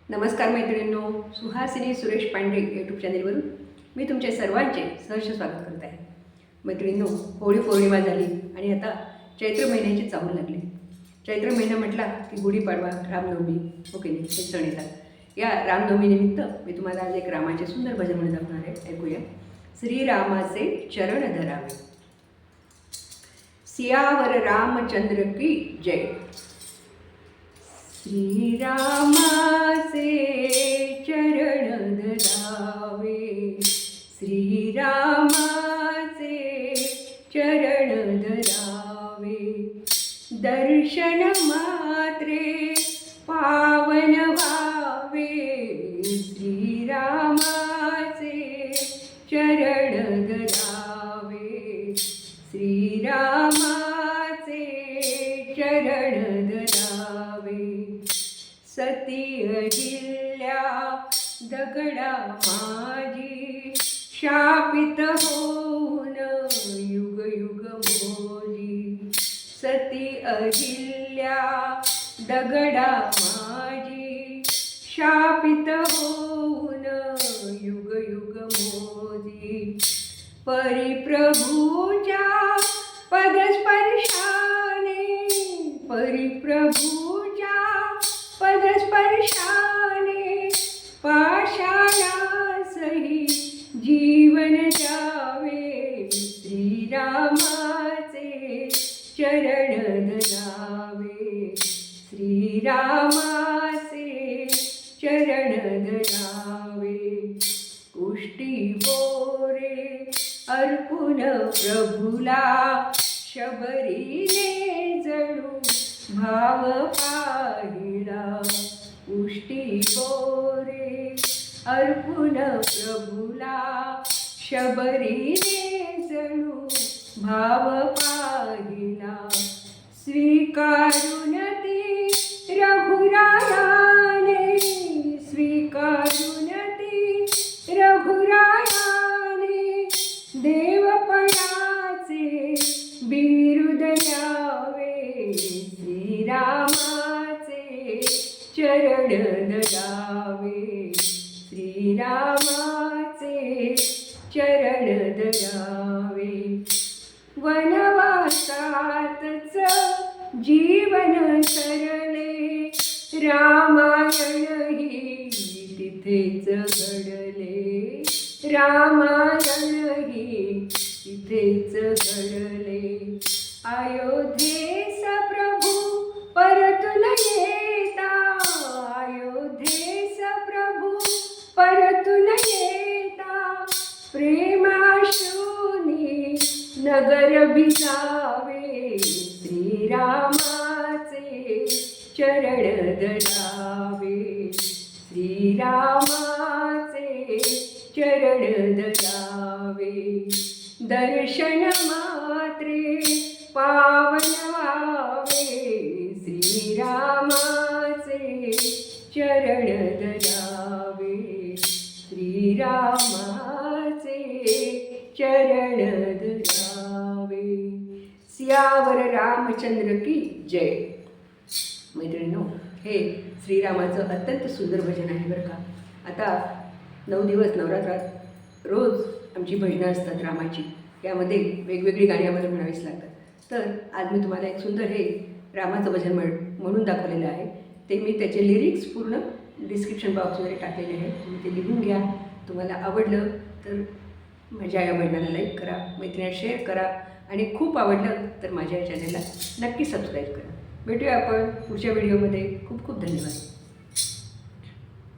नमस्कार मैत्रिणींनो, सुहासिनी सुरेश पांढरे यूट्यूब चॅनेलवरून मी तुमचे सर्वांचे सहर्ष स्वागत करत आहे. मैत्रिणींनो, होळी पौर्णिमा झाली आणि आता चैत्र महिन्याची चाहूल लागली. चैत्र महिना म्हटला की गुढीपाडवा, रामनवमी, ओके नाही, हे सण येतात. या रामनवमीनिमित्त मी तुम्हाला आज एक रामाचे सुंदर भजन म्हणत दाखवणार आहे. ऐकूया. श्रीरामाचे चरण धरावे. सियावर रामचंद्र की जय. श्रीरामाचे चरण धरावे, श्रीरामाचे चरण धरावे. दर्शन मात्रे पावन व्हावे, श्रीरामाचे चरण धरावे, श्रीरामाचे चरण धरावे. सती अहिल्या दगडा माझी, शापित होऊन युग युग मोजी. सती अहिल्या दगडा माझी, शापित होऊन युग युग मोजी. परिप्रभूच्या पदस्पर्शाने, परिप्रभूच्या पदस्पर्शाने पाषाणासही जीवन द्यावे. श्रीरामाचे चरण धरावे, श्रीरामाचे चरण धरावे. उष्टी बोरे अर्पुन प्रभुला, शबरीने जणू भाव पाहिला. उष्टी बोरे अर्पुन प्रभुला, शबरीने जणू भाव पाहिला. स्वीकारून ती रघुरायाने, स्वीकारून ती रघुरायाने देवपणाचे बिरुद द्यावे. श्रीरामाचे चरण धरावे, श्रीरामाचे चरण धरावे. वनवासातच जीवन सरले, रामायण ही तिथेच घडले, रामायण ही तिथेच घडले. अयोध्येस प्रभू परतून येता, अयोध्येस प्रभू परतून येता. प्रेमाश्रूनी नगर भिजावे, श्रीरामाचे चरण धरावे, श्रीरामाचे चरण धरावे. दर्शन मात्रे पावन व्हावे, श्रीरामाचे चरण धरावे, श्रीरामाचे चरण धरावे. सियावर रामचंद्र की जय. मैत्रिणींनो, हे श्रीरामाचं अत्यंत सुंदर भजन आहे बरं का. आता 9 दिवस नवरात्रात रोज आमची भजनं असतात रामाची. यामध्ये वेगवेगळी गाणी आम्हाला म्हणावीच लागतात. तर आज मी तुम्हाला एक सुंदर हे रामाचं भजन म्हणून दाखवलेलं आहे. ते मी त्याचे लिरिक्स पूर्ण डिस्क्रिप्शन बॉक्समध्ये टाकलेले आहे. तुम्ही ते लिहून घ्या. तुम्हाला आवडलं तर माझ्या या भजनाला लाईक करा, मैत्रिणीला शेअर करा आणि खूप आवडलं तर माझ्या या चॅनलला नक्की सबस्क्राईब करा. भेटूया आपण पुढच्या व्हिडिओमध्ये. खूप खूप धन्यवाद.